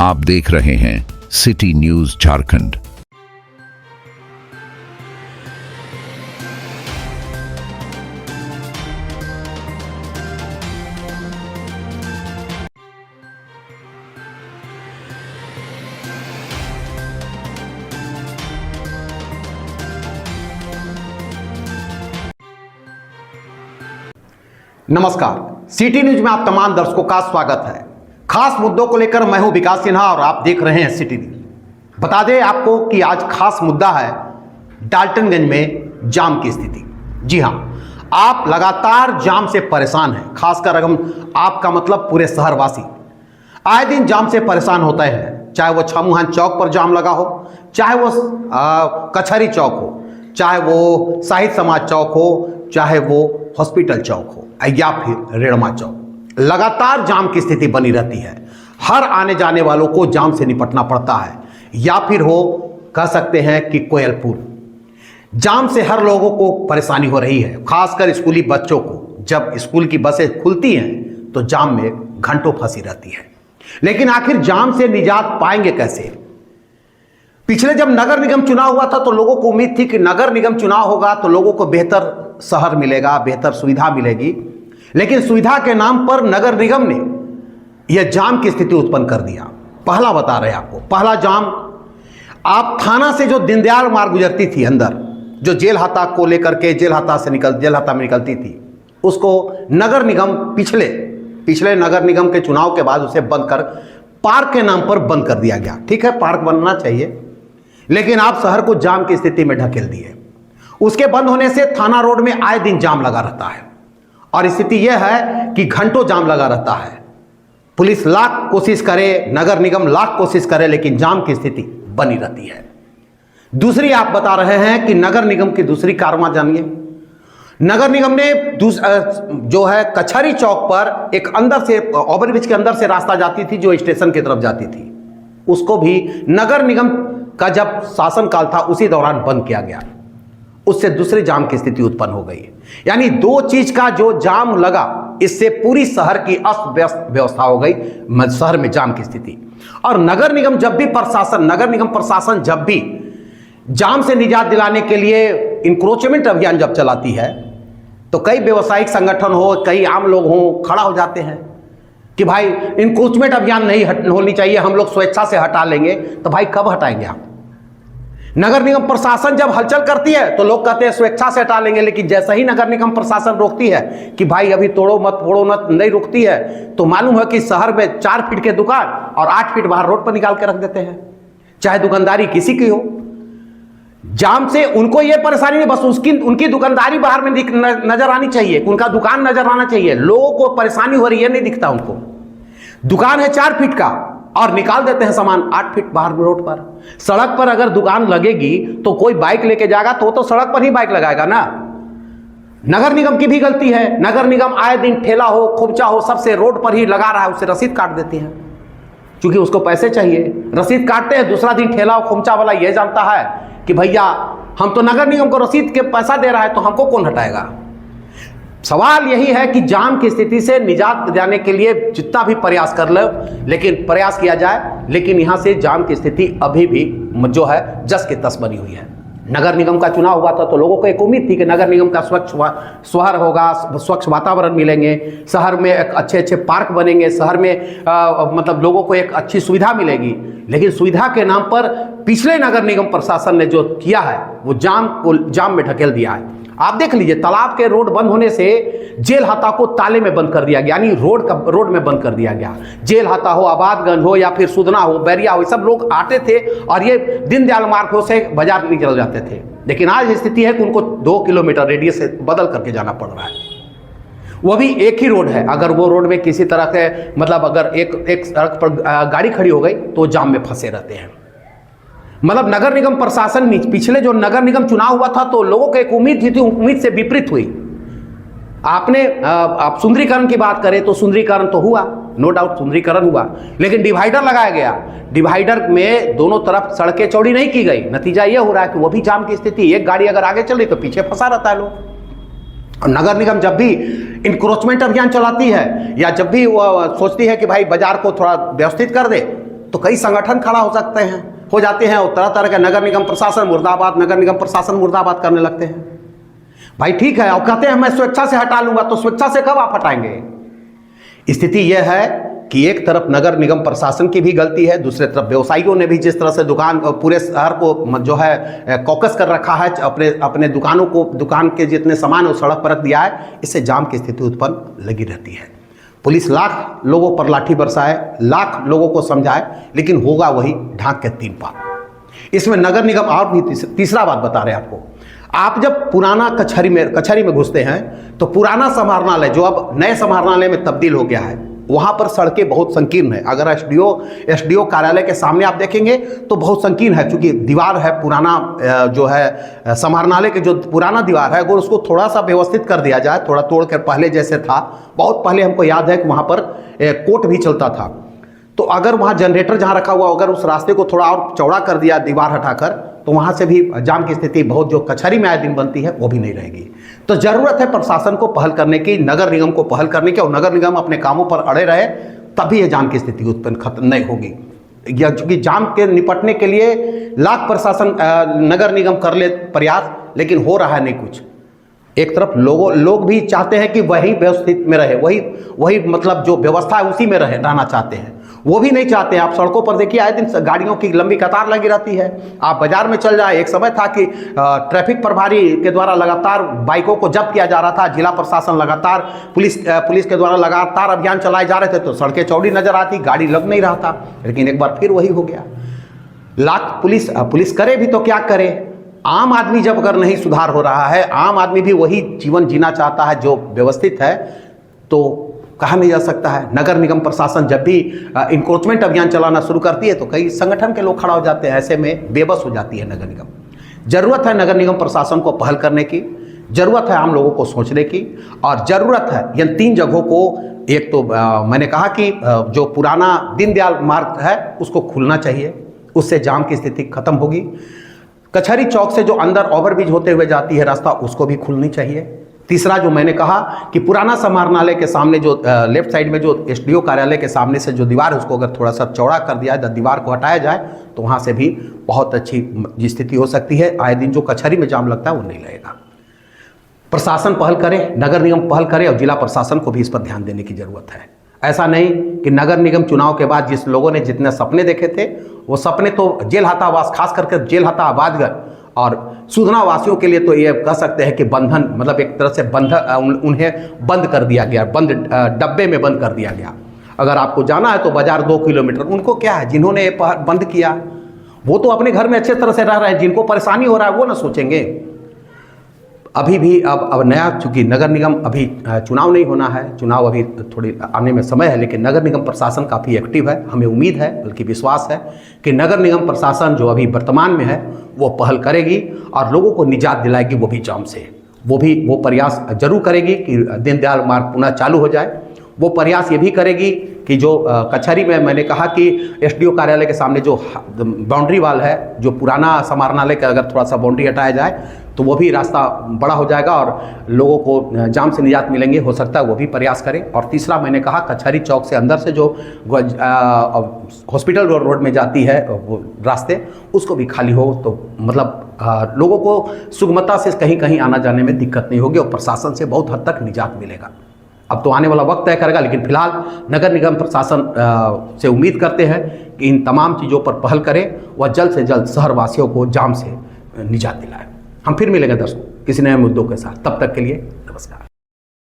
आप देख रहे हैं सिटी न्यूज झारखंड। नमस्कार, सिटी न्यूज में आप तमाम दर्शकों का स्वागत है। खास मुद्दों को लेकर मैं हूं विकास सिन्हा और आप देख रहे हैं सिटी न्यूज। बता दें आपको कि आज खास मुद्दा है डाल्टनगंज में जाम की स्थिति। जी हां, आप लगातार जाम से परेशान हैं, खासकर आपका मतलब पूरे शहरवासी आए दिन जाम से परेशान होते हैं। चाहे वो छमुहान चौक पर जाम लगा हो, चाहे वो कचहरी चौक हो, चाहे वो शहीद समाज चौक हो, चाहे वो हॉस्पिटल चौक हो या फिर रेड़मा चौक, लगातार जाम की स्थिति बनी रहती है। हर आने जाने वालों को जाम से निपटना पड़ता है, या फिर हो कह सकते हैं कि कोयलपुर। जाम से हर लोगों को परेशानी हो रही है, खासकर स्कूली बच्चों को। जब स्कूल की बसें खुलती हैं तो जाम में घंटों फंसी रहती है। लेकिन आखिर जाम से निजात पाएंगे कैसे? पिछले जब नगर निगम चुनाव हुआ था तो लोगों को उम्मीद थी कि नगर निगम चुनाव होगा तो लोगों को बेहतर शहर मिलेगा, बेहतर सुविधा मिलेगी। लेकिन सुविधा के नाम पर नगर निगम ने यह जाम की स्थिति उत्पन्न कर दिया। पहला बता रहे आपको, पहला जाम आप थाना से जो दीनदयाल मार्ग गुजरती थी अंदर, जो जेल हाता को लेकर के जेल हाता में निकलती थी, उसको नगर निगम पिछले नगर निगम के चुनाव के बाद उसे बंद कर पार्क के नाम पर बंद कर दिया गया। ठीक है, पार्क बनना चाहिए, लेकिन आप शहर को जाम की स्थिति में ढकेल दिए। उसके बंद होने से थाना रोड में आए दिन जाम लगा रहता है और स्थिति यह है कि घंटों जाम लगा रहता है। पुलिस लाख कोशिश करे, नगर निगम लाख कोशिश करे, लेकिन जाम की स्थिति बनी रहती है। दूसरी आप बता रहे हैं कि नगर निगम की दूसरी कार्रवाई जानिए। नगर निगम ने जो है कचहरी चौक पर एक अंदर से ओवरब्रिज के अंदर से रास्ता जाती थी जो स्टेशन की तरफ जाती थी, उसको भी नगर निगम का जब शासनकाल था उसी दौरान बंद किया गया। उससे दूसरे जाम की स्थिति उत्पन्न हो गई। यानी दो चीज का जो जाम लगा, इससे पूरी शहर की अस्त व्यस्त व्यवस्था हो गई, शहर में जाम की स्थिति। और नगर निगम प्रशासन जब भी जाम से निजात दिलाने के लिए इंक्रोचमेंट अभियान जब चलाती है तो कई व्यवसायिक संगठन हो, कई आम लोग हो, खड़ा हो जाते हैं कि भाई इंक्रोचमेंट अभियान नहीं होनी चाहिए, हम लोग स्वेच्छा से हटा लेंगे। तो भाई कब हटाएंगे आप? नगर निगम प्रशासन जब हलचल करती है तो लोग कहते हैं स्वेच्छा से हटा लेंगे, लेकिन जैसे ही नगर निगम प्रशासन रोकती है कि भाई अभी तोड़ो मत फोड़ो मत, नहीं रुकती है, तो मालूम है कि शहर में 4 फीट के दुकान और 8 फीट बाहर रोड पर निकाल के रख देते हैं, चाहे दुकानदारी किसी की हो। जाम से उनको यह परेशानी नहीं, बस उनकी दुकानदारी बाहर में नजर आनी चाहिए, उनका दुकान नजर आना चाहिए। लोगों को परेशानी हो रही है नहीं दिखता उनको। दुकान है 4 फीट का और निकाल देते हैं सामान 8 फीट बाहर रोड पर। सड़क पर अगर दुकान लगेगी तो कोई बाइक लेके जाएगा तो सड़क पर ही बाइक लगाएगा ना। नगर निगम की भी गलती है। नगर निगम आए दिन ठेला हो, खोपचा हो, सबसे रोड पर ही लगा रहा है, उससे रसीद काट देती है, क्योंकि उसको पैसे चाहिए। रसीद काटते हैं, दूसरा दिन ठेला खोपचा वाला यह जानता है कि भैया हम तो नगर निगम को रसीद के पैसा दे रहा है तो हमको कौन हटाएगा। सवाल यही है कि जाम की स्थिति से निजात दिलाने के लिए जितना भी प्रयास कर लो, लेकिन प्रयास किया जाए, लेकिन यहां से जाम की स्थिति अभी भी जो है जस के तस बनी हुई है। नगर निगम का चुनाव हुआ था तो लोगों को एक उम्मीद थी कि नगर निगम का स्वच्छ शहर होगा, स्वच्छ वातावरण मिलेंगे, शहर में एक अच्छे पार्क बनेंगे, शहर में मतलब लोगों को एक अच्छी सुविधा मिलेगी। लेकिन सुविधा के नाम पर पिछले नगर निगम प्रशासन ने जो किया है वो जाम में ढकेल दिया है। आप देख लीजिए, तालाब के रोड बंद होने से जेल हाता को ताले में बंद कर दिया गया, यानी रोड में बंद कर दिया गया। जेल हाता हो, आबादगंज हो या फिर सुदना हो, बैरिया हो, सब लोग आते थे और ये दीनदयाल मार्ग से बाजार निकल जाते थे। लेकिन आज स्थिति है कि उनको 2 किलोमीटर रेडियस से बदल करके जाना पड़ रहा है। वो भी एक ही रोड है। अगर वो रोड में किसी तरह से मतलब अगर एक सड़क पर गाड़ी खड़ी हो गई तो जाम में फंसे रहते हैं। मतलब नगर निगम प्रशासन पिछले जो नगर निगम चुनाव हुआ था तो लोगों को एक उम्मीद थी, उम्मीद से विपरीत हुई। आप सुंदरीकरण की बात करें तो सुंदरीकरण तो हुआ, नो डाउट सुंदरीकरण हुआ, लेकिन डिवाइडर लगाया गया। डिवाइडर में दोनों तरफ सड़कें चौड़ी नहीं की गई। नतीजा यह हो रहा है कि वो भी जाम की स्थिति, एक गाड़ी अगर आगे चल रही तो पीछे फंसा रहता है लोग। और नगर निगम जब भी इंक्रोचमेंट अभियान चलाती है या जब भी वो सोचती है कि भाई बाजार को थोड़ा व्यवस्थित कर दे, तो कई संगठन खड़ा हो जाते हैं और तरह तरह के नगर निगम प्रशासन मुर्दाबाद, नगर निगम प्रशासन मुर्दाबाद करने लगते हैं। भाई ठीक है, और कहते हैं मैं स्वेच्छा से हटा लूंगा, तो स्वेच्छा से कब आप हटाएंगे? स्थिति यह है कि एक तरफ नगर निगम प्रशासन की भी गलती है, दूसरे तरफ व्यवसायियों ने भी जिस तरह से दुकान पूरे शहर को जो है कॉकस कर रखा है, अपने दुकानों को, दुकान के जितने सामान है वो सड़क पर रख दिया है, इससे जाम की स्थिति उत्पन्न लगी रहती है। पुलिस लाख लोगों पर लाठी बरसाए, लाख लोगों को समझाए, लेकिन होगा वही ढाक के तीन पार। इसमें नगर निगम और भी तीसरा बात बता रहे हैं आपको। आप जब पुराना कचहरी में घुसते हैं तो पुराना समाहरणालय जो अब नए समाहरणालय में तब्दील हो गया है, वहाँ पर सड़कें बहुत संकीर्ण है। अगर एसडीओ कार्यालय के सामने आप देखेंगे तो बहुत संकीर्ण है, क्योंकि दीवार है पुराना, जो है समाहरणालय के जो पुराना दीवार है, अगर उसको थोड़ा सा व्यवस्थित कर दिया जाए, थोड़ा तोड़ कर पहले जैसे था, बहुत पहले हमको याद है कि वहाँ पर कोर्ट भी चलता था, तो अगर वहाँ जनरेटर जहाँ रखा हुआ, अगर उस रास्ते को थोड़ा और चौड़ा कर दिया दीवार हटाकर, तो वहाँ से भी जाम की स्थिति बहुत जो कचहरी में आए दिन बनती है वो भी नहीं रहेगी। तो ज़रूरत है प्रशासन को पहल करने की, नगर निगम को पहल करने की, और नगर निगम अपने कामों पर अड़े रहे, तभी ये जाम की स्थिति उत्पन्न खत्म नहीं होगी। क्योंकि जाम के निपटने के लिए लाख प्रशासन नगर निगम कर ले प्रयास, लेकिन हो रहा है नहीं कुछ। एक तरफ लोग भी चाहते हैं कि वही व्यवस्थित में रहे, वही मतलब जो व्यवस्था है उसी में रहना चाहते हैं, वो भी नहीं चाहते हैं। आप सड़कों पर देखिए, आए दिन गाड़ियों की लंबी कतार लगी रहती है। आप बाजार में चल जाए, एक समय था कि ट्रैफिक प्रभारी के द्वारा लगातार बाइकों को जब्त किया जा रहा था, जिला प्रशासन लगातार पुलिस के द्वारा लगातार अभियान चलाए जा रहे थे, तो सड़कें चौड़ी नजर आती, गाड़ी लग नहीं रहा था। लेकिन एक बार फिर वही हो गया। लाख पुलिस करे भी तो क्या करे? आम आदमी जब अगर नहीं सुधार हो रहा है, आम आदमी भी वही जीवन जीना चाहता है जो व्यवस्थित है, तो कहा नहीं जा सकता है। नगर निगम प्रशासन जब भी इंक्रोचमेंट अभियान चलाना शुरू करती है तो कई संगठन के लोग खड़ा हो जाते हैं, ऐसे में बेबस हो जाती है नगर निगम। जरूरत है नगर निगम प्रशासन को पहल करने की, जरूरत है आम लोगों को सोचने की, और जरूरत है इन तीन जगहों को, एक तो मैंने कहा कि जो पुराना दीनदयाल मार्ग है उसको खुलना चाहिए, उससे जाम की स्थिति खत्म होगी। कचहरी चौक से जो अंदर ओवरब्रिज होते हुए जाती है रास्ता, उसको भी खुलनी चाहिए। तीसरा जो मैंने कहा कि पुराना समाहरणालय के सामने जो लेफ्ट साइड में जो एसडीओ कार्यालय के सामने से जो दीवार है, उसको अगर थोड़ा सा चौड़ा कर दिया जाए, दीवार को हटाया जाए, तो वहाँ से भी बहुत अच्छी स्थिति हो सकती है। आए दिन जो कचहरी में जाम लगता है वो नहीं लगेगा। प्रशासन पहल करे, नगर निगम पहल करे, और जिला प्रशासन को भी इस पर ध्यान देने की जरूरत है। ऐसा नहीं कि नगर निगम चुनाव के बाद जिस लोगों ने जितने सपने देखे थे, वो सपने तो जेल हतावास, खास करके जेल हताबादगर और सुधना वासियों के लिए तो ये कह सकते हैं कि बंधन, मतलब एक तरह से उन्हें बंद कर दिया गया, डब्बे में बंद कर दिया गया। अगर आपको जाना है तो बाजार 2 किलोमीटर, उनको क्या है? जिन्होंने ये बंद किया वो तो अपने घर में अच्छे तरह से रह रहे हैं, जिनको परेशानी हो रहा है वो ना सोचेंगे। अभी भी अब नया, चूंकि नगर निगम अभी चुनाव नहीं होना है, चुनाव अभी थोड़ी आने में समय है, लेकिन नगर निगम प्रशासन काफ़ी एक्टिव है। हमें उम्मीद है, बल्कि विश्वास है कि नगर निगम प्रशासन जो अभी वर्तमान में है वो पहल करेगी और लोगों को निजात दिलाएगी, वो भी जाम से। वो प्रयास जरूर करेगी कि दीनदयाल मार्ग पुनः चालू हो जाए। वो प्रयास ये भी करेगी कि जो कचहरी में मैंने कहा कि एसडीओ कार्यालय के सामने जो बाउंड्री वाल है, जो पुराना समाहरणालय का अगर थोड़ा सा बाउंड्री हटाया जाए तो वो भी रास्ता बड़ा हो जाएगा और लोगों को जाम से निजात मिलेंगे। हो सकता है वो भी प्रयास करें। और तीसरा मैंने कहा कचहरी चौक से अंदर से जो हॉस्पिटल रोड में जाती है वो रास्ते, उसको भी खाली हो, तो मतलब लोगों को सुगमता से कहीं कहीं आना जाने में दिक्कत नहीं होगी और प्रशासन से बहुत हद तक निजात मिलेगा। अब तो आने वाला वक्त तय करेगा, लेकिन फिलहाल नगर निगम प्रशासन से उम्मीद करते हैं कि इन तमाम चीज़ों पर पहल करें, वह जल्द से जल्द शहरवासियों को जाम से निजात दिलाए। हम फिर मिलेंगे दर्शकों किसी नए मुद्दों के साथ, तब तक के लिए नमस्कार।